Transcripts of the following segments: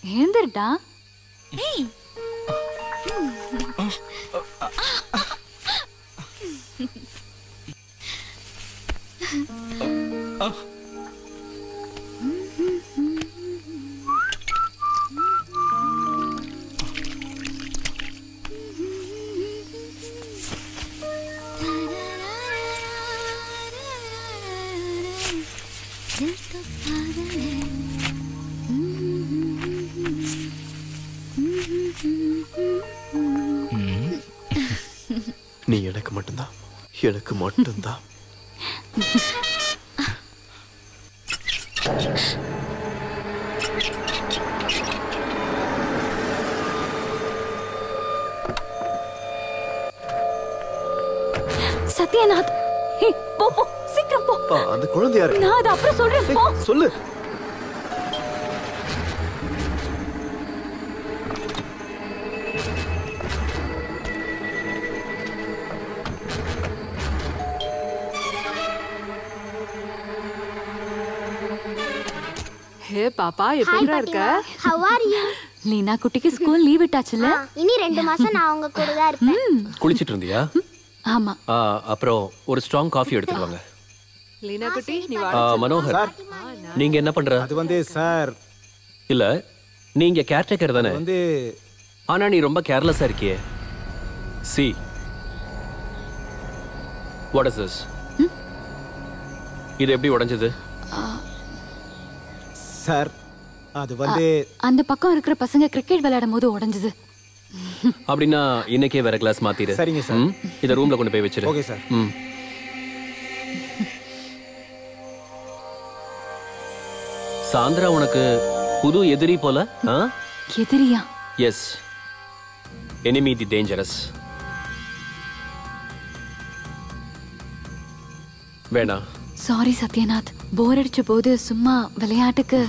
எழுந்திருடா. ஏய் நீ எனக்கு மட்டும்தான், எனக்கு மட்டும்தான். சத்யநாத், போ போ, சீக்கிரம் போ. அந்த குழந்தை யாரு? நான் அதை அப்புறம் சொல்றேன், போ. சொல்லு. ஹே பாப்பா, எப்படிடா இருக்க? How are you? லீனா குட்டிக்கு ஸ்கூல் லீவ் விட்டாச்சுல? இனி 2 மாசம் நான் உங்க கூட தான் இருப்பேன். குளிச்சிட்டு இருந்தியா? ஆமா. அப்புறம் ஒரு ஸ்ட்ராங் காஃபி எடுத்துட்டு வாங்க. லீனா குட்டி, நீ வா. மனோகர், நீங்க என்ன பண்ற? அது வந்து சார், இல்ல நீங்க கேர்டேக்கர் தானே? வந்து ஆனா நீ ரொம்ப கேர்லெஸ்ஸா இருக்கியே. See what is this? இது எப்படி உடைஞ்சது? சார் அது வந்து அந்த பக்கம் இருக்கிற பசங்க கிரிக்கெட் விளையாடும் போது உடைஞ்சது. அப்படின்னா இன்னைக்கே வேற கிளாஸ் மாத்திரு. சரிங்க சார். இத ரூம்ல கொண்டு போய் வச்சிரு. Okay sir. சாந்திரா உனக்கு புது எதிரி போல? எதிரியா? Yes, enemy the dangerous. வேணா. சாரி சத்யநாத், போர் அடிச்ச போது சும்மா விளையாட்டுக்கு.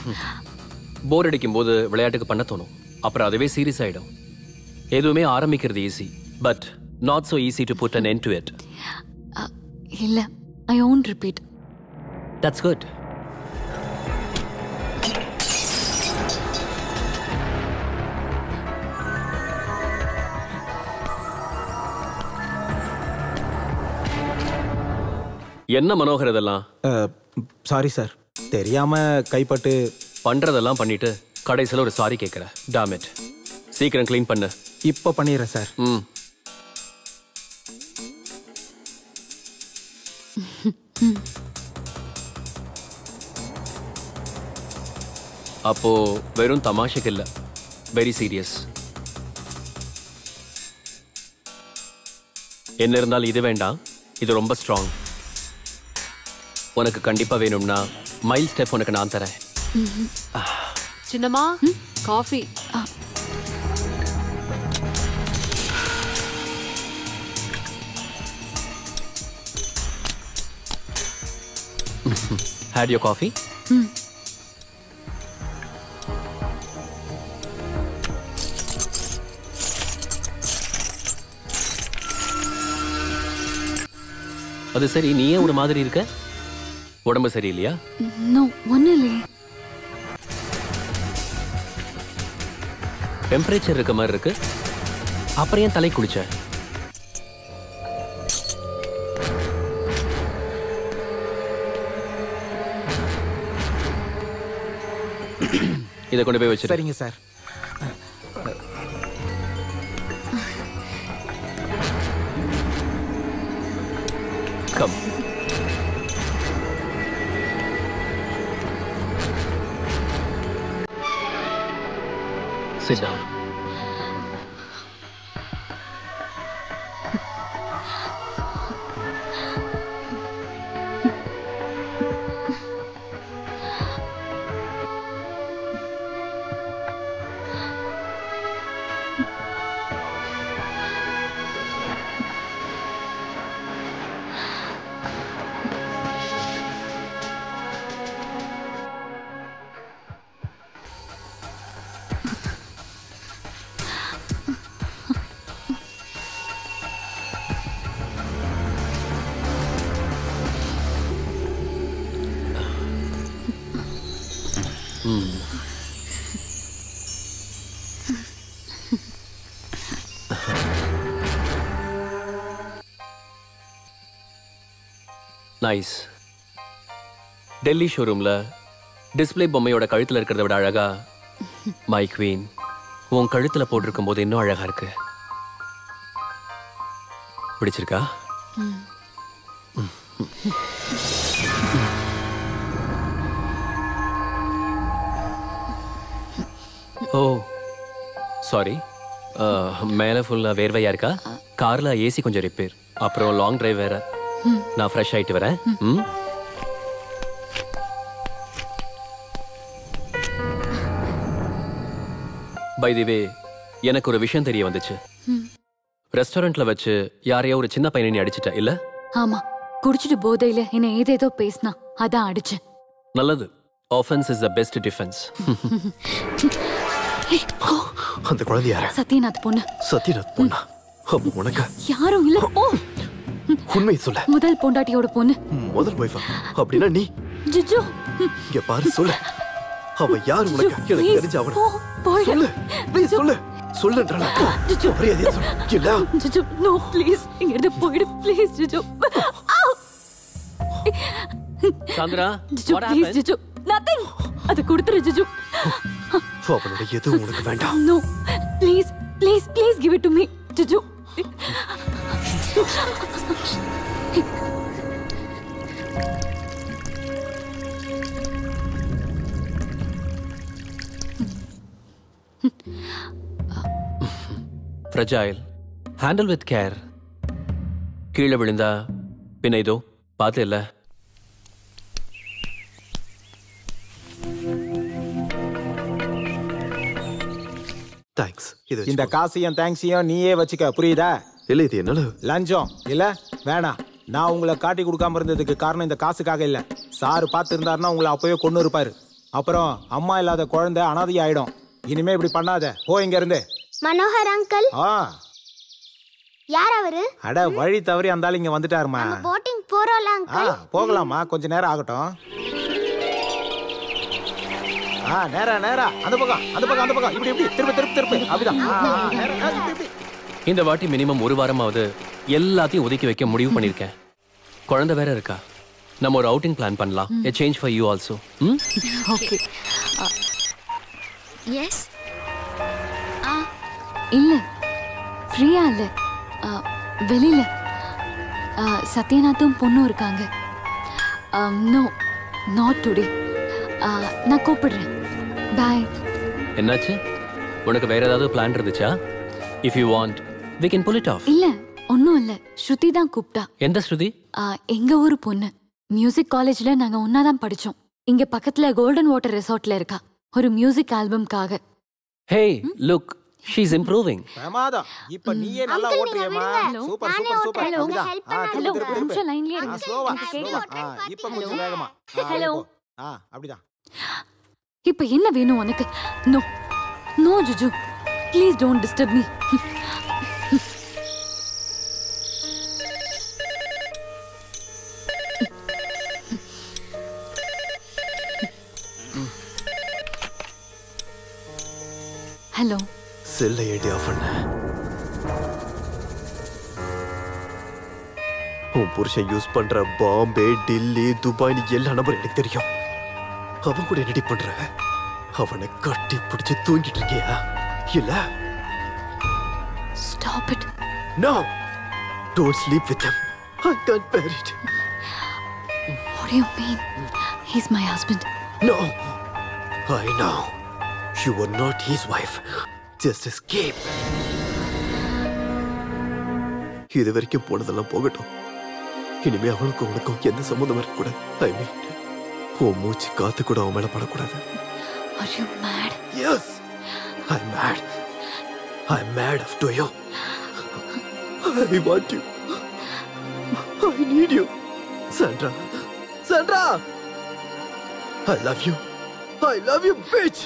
போர் அடிக்கும் போது விளையாட்டுக்கு பண்ண தோணும், அப்புறம் அதுவே சீரியஸ் ஆயிடும். எதுவுமே ஆரம்பிக்கிறது easy, but not so easy to put an end to it. இல்ல, I won't repeat. That's good. என்ன மனோகர் இதெல்லாம்? சாரி சார், தெரியாம கைப்பட்டு. பண்றதெல்லாம் பண்ணிட்டு கடைசியில் ஒரு சாரி கேட்கிற. Tom it. சீக்கிரம் க்ளீன் பண்ணு. இப்போ பண்ணிடுறேன் சார். அப்போ வெறும் தமாஷைக்கு இல்ல, வெரி சீரியஸ். என்ன இருந்தாலும் இது வேண்டாம், இது ரொம்ப ஸ்ட்ராங். உனக்கு கண்டிப்பா வேணும்னா மைல் ஸ்டெப் உனக்கு நான் தரேன். சின்னம்மா, காஃபி. Had your coffee? அது சரி, நீயே ஒரு மாதிரி இருக்க. உடம்பு சரியில்லையா? நோ, ஒண்ணும் இல்லையே. டெம்பரேச்சர் இருக்க மாதிரி இருக்கு. அப்புறம் ஏன் தலை குளிச்ச? இதை கொண்டு போய் வச்சு. சரிங்க sir. Come. Sit down. Nice. Delhi ஷோரூம்ல டிஸ்ப்ளே பொம்மையோட கழுத்துல இருக்கிறத விட அழகா மை குவீன் உன் கழுத்துல போட்டிருக்கும் போது இன்னும் அழகா இருக்கு. பிடிச்சிருக்கா? ஓ சாரி, மேலே ஃபுல்லாக வேர்வையா இருக்கா? காரில் ஏசி கொஞ்சம் ரிப்பேர், அப்புறம் லாங் டிரைவ் வேற. நான் ஃப்ரெஷ் ஆகிட்டு வரேன். பை தி வே, எனக்கு ஒரு விஷயம் தெரிய வந்துச்சு. ரெஸ்டாரண்ட்ல வச்சு யாரையோ ஒரு சின்ன பையனை நீ அடிச்சிட்ட இல்ல? ஆமா, குடிச்சிட்டு போதையில என்ன ஏதேதோ பேசினா, அதான் அடிச்சேன். நல்லது. Offence is the best defence. அந்த குழந்தை யாரு? சத்யநாத் பொண்ணு. சத்யநாத் பொண்ணா? அப்ப உனக்கு யாரும் இல்ல. ஓ, உண்மையை சொல்ல. முதல் பொண்டாட்டியோட பொண்ணு. முதல் வைஃபா? அப்படின்னா நீ ஜிஜு, இங்க பாரு, சொல்லு. அவ யார் உனக்கு? எனக்கு தெரிஞ்ச அவன சொல்லு, ப்ளீஸ் சொல்லு. சொல்லுன்றா ஜிஜு, மரியாதையா சொல்லு. இல்ல ஜிஜு, நோ ப்ளீஸ், இங்க இருந்து போயிடு ப்ளீஸ் ஜிஜு. சாந்திரா, ஜிஜு ப்ளீஸ் ஜிஜு, நதிங். அது கொடுத்துரு ஜிஜு. அவனோட எதுவும் உனக்கு வேண்டாம். No please please please give it to me ஜிஜு. Fragile, handle with care. கீழே விழுந்தா பின்ன இதோ பார்த்து இல்ல. தேங்க்ஸ். இந்த காசையும் தேங்க்ஸையும் நீயே வச்சுக்க, புரியுதா? இல்ல, இது என்னால லஞ்சம் இல்ல, வேணாம். நான் உங்களை காட்டி கொடுக்காம இருந்ததுக்கு காரணம் இந்த காசுக்காக இல்ல. சாரு பார்த்து இருந்தாருன்னா உங்களை அப்பவே கொண்டு இருப்பாரு. அப்புறம் அம்மா இல்லாத குழந்தை அனாதை ஆயிடும். இனிமே இப்படி பண்ணாத, போ இங்க இருந்து. மனோகர் அங்கிள். யார் அவரு? அட, வழி தவறி அந்த ஆள் இங்க வந்துட்டாருமா. Boating போறோம்ல uncle. போகலாமா, கொஞ்ச நேரம் ஆகட்டும். நேரா நேரா அந்த பக்கம் அந்த பக்கம் அந்த பக்கம், இப்படி இப்படி திருப்பி திருப்பி திருப்பி, அப்படிதான். இந்த வாட்டி மினிமம் ஒரு வாரமாவது எல்லாத்தையும் ஒதுக்கி வைக்க முடிவு பண்ணிருக்கேன். குழந்தை வேற இருக்கா. நம்ம ஒரு அவுட்டிங் பிளான் பண்ணலாம். A change for you also. Okay. Yes. இல்ல, ஃப்ரீயா இல்ல, வெளியில சத்யநாத்தும் பொண்ணும் இருக்காங்க. No, not today. நான் கூப்பிடுறேன். பாய். என்னாச்சு? உனக்கு வேற ஏதாவது பிளான் இருந்துச்சா? If you want, we can pull it off. இல்ல, ஒன்னும் இல்ல. ஸ்ருதி தான் கூப்பிட்டா. எந்த ஸ்ருதி? எங்க ஊரு பொண்ணு. மியூசிக் காலேஜ்ல நாங்க ஒன்னாதான் படிச்சோம். இங்க பக்கத்துல கோல்டன் வாட்டர் ரெசார்ட்ல இருக்கா, ஒரு மியூசிக் ஆல்பம்காக. Hey, look, she's improving. பிரமாதம். இப்போ நீயே நல்லா ஓட்றியேமா. Super super super. ஹலோ, ஒரு நிமிஷம் லைன்லயே இருங்க. ஸ்லோவா எனக்கு ஸ்லோவா. கேட்கல. இப்போ கொஞ்சம் வேகமா. ஹலோ. அப்படிதான். இப்ப என்ன வேணும் உனக்கு? நோ நோ ஜுஜு, please don't disturb me. Hello. செல்லை ஏடி ஆஃப் பண்ண. உன் புருஷன் யூஸ் பண்ற பாம்பே, டில்லி, துபாய் எல்லா நம்பரும் எனக்கு தெரியும். அவன் கூட என்னடி பண்ற? அவனை கட்டி பிடிச்சு தூங்கிட்டு இருக்கியா? இல்ல. Stop it. No. Don't sleep with him. I can't bear it. What do you mean? He's my husband. No. I know. You are not his wife. Just escape. இது வரைக்கும் போனதெல்லாம் போகட்டும். இனிமே அவனுக்கும் உனக்கும் எந்த சம்மந்தம் இருக்கக்கூடாது. ஐ மீன், உன் மூச்சு காத்து கூட அவன் மேல படக்கூடாது. Are you mad? Yes. I'm mad. I'm mad after you. I want you. I need you. Sandra. Sandra. I love you. I love you, bitch.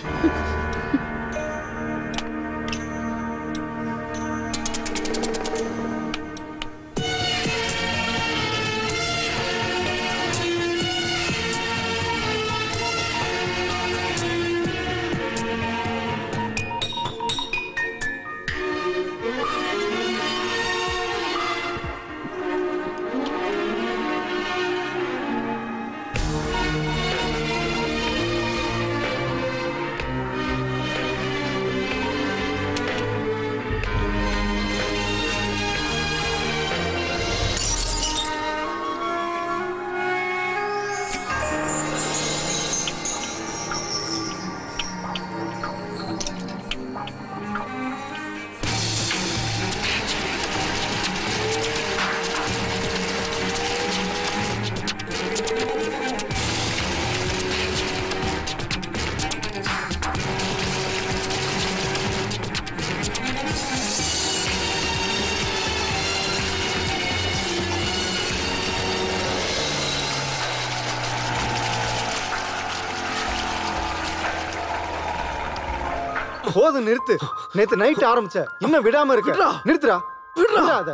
போது நிறுத்து. நேத்து நைட் ஆரம்பிச்ச இன்னும் விடாம இருக்க. நிறுத்துடா. விடாத.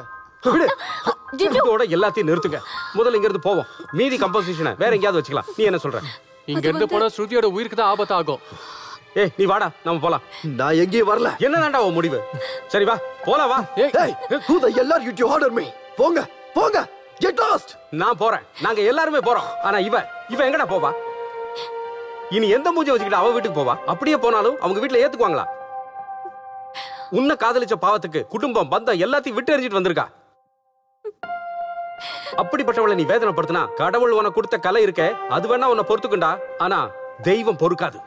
விடு. இதோட எல்லாத்தையும் நிறுத்துங்க. முதல்ல இங்க இருந்து போவோம். மீதி கம்போசிஷனை வேற எங்கயாவது வச்சுக்கலாம். நீ என்ன சொல்ற? இங்க இருந்து போனா ஸ்ருதியோட உயிருக்கு தான் ஆபத்து ஆகும். ஏய் நீ வாடா, நம்ம போலாம். நான் எங்கேயும் வரல. என்னதான்டா உன் முடிவு? சரி வா போலாம் வா. ஏய் who the hell are you to order me? போங்க போங்க. Get lost. நான் போறேன். நாங்க எல்லாருமே போறோம். ஆனா இவ எங்கடா போவா? இனி எந்த மூஞ்சி வச்சுக்கிட்டு அவ வீட்டுக்கு போவா? அப்படியே போனாலும் அவங்க வீட்டுல ஏத்துக்குவாங்களா? உன்னை காதலிச்ச பாவத்துக்கு குடும்பம் பந்தம் எல்லாத்தையும் விட்டு எறிஞ்சிட்டு வந்திருக்கா. அப்படிப்பட்டவளை நீ வேதனைப்படுத்தினா கடவுள் உனக்கு கொடுத்த கலை இருக்க அது வேணா உன்னை பொறுத்துக்குண்டா. ஆனா தெய்வம் பொறுக்காது.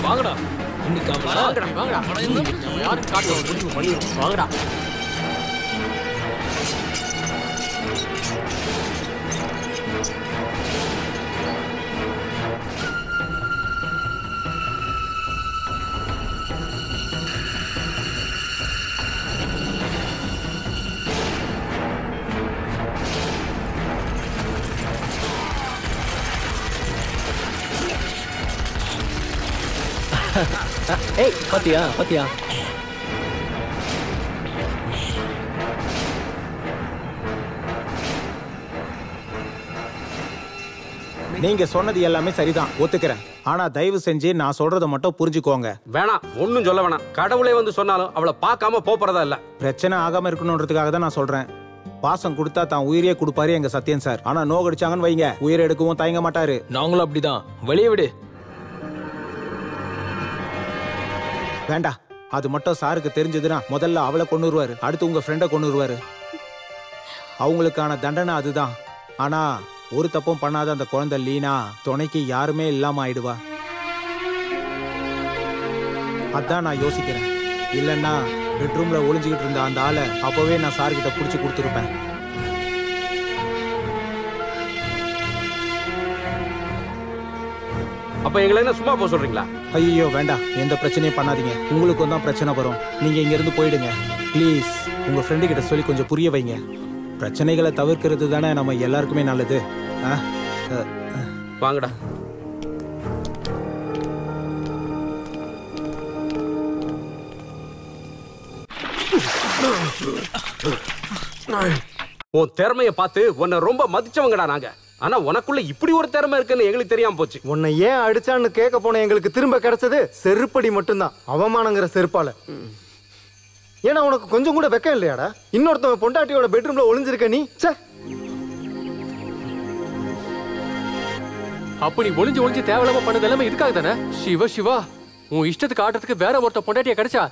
வாங்கடா. இன்னைக்கு வாங்கடா. நம்ம யாரும் காட்டுற முடிவு பண்ணிடுவோம். வாங்கடா. ஏய் பாத்தியா பாத்தியா? நீங்க சொன்னது எல்லாமே சரிதான், ஒத்துக்கிறேன். ஆனா தயவு செஞ்சு நான் சொல்றத மட்டும் புரிஞ்சுக்கோங்க. வேணாம், ஒன்னும் சொல்ல வேணாம். கடவுளே வந்து சொன்னாலும் அவளை பார்க்காம போறதா இல்ல. பிரச்சனை ஆகாம இருக்கணும்ன்றதுக்காக தான் நான் சொல்றேன். பாசம் கொடுத்தா தான் உயிரே கொடுப்பாரு எங்க சத்யன் சார். ஆனா நோ கடிச்சாங்கன்னு வைங்க, உயிரை எடுக்கவும் தயங்க மாட்டாரு. நாங்களும் அப்படிதான். வெளியே விடு. வேண்டாம், அது மட்டும் சாருக்கு தெரிஞ்சதுன்னா முதல்ல அவளை கொன்னுருவாரு, அடுத்து உங்க ஃப்ரெண்டை கொன்னுருவாரு. அவங்களுக்கான தண்டனை அதுதான். ஆனா ஒரு தப்பும் பண்ணாத அந்த குழந்தை லீனா துணைக்கு யாருமே இல்லாம ஆயிடுவா. அதான் நான் யோசிக்கிறேன். இல்லன்னா பெட்ரூம்ல ஒளிஞ்சுக்கிட்டு இருந்த அந்த ஆளை அப்பவே நான் சார்கிட்ட புடிச்சு கொடுத்துருப்பேன். அப்ப எங்களை என்ன சும்மா போக சொல்றீங்களா? ஐயோ வேண்டாம், எந்த பிரச்சனையும் பண்ணாதீங்க. உங்களுக்கும் தான் பிரச்சனை வரும். நீங்க இங்க இருந்து போயிடுங்க ப்ளீஸ். உங்க ஃப்ரெண்டு கிட்ட சொல்லி கொஞ்சம் புரிய வைங்க. பிரச்சனைகளை தவிர்க்கிறது தானே நம்ம எல்லாருக்குமே நல்லது. வாங்கடா. உன் திறமைய பார்த்து உன்னை ரொம்ப மதிச்சவங்கடா நாங்க. ஆனா உனக்குள்ள இப்படி ஒரு திறமை இருக்குன்னு எங்களுக்கு தெரியாம போச்சு. உன்னை ஏன் அடிச்சான்னு கேட்க போன எங்களுக்கு திரும்ப கிடைச்சது செருப்படி மட்டும்தான். அவமானங்கிற செருப்பால. ஏன்னா உனக்கு கொஞ்சம் கூட வெக்கம் இல்லையாடா? இன்னொருத்தவங்க பொண்டாட்டியோட பெட்ரூம்ல ஒளிஞ்சிருக்க நீ. அப்படி ஒளிஞ்சு ஒளிஞ்சு தேவையில்லாம பண்ணது எல்லாமே இதுக்காக தானே? சிவா சிவா, உன் இஷ்டத்துக்கு ஆடுறதுக்கு வேற ஒருத்த பொண்டாட்டியா கிடைச்சா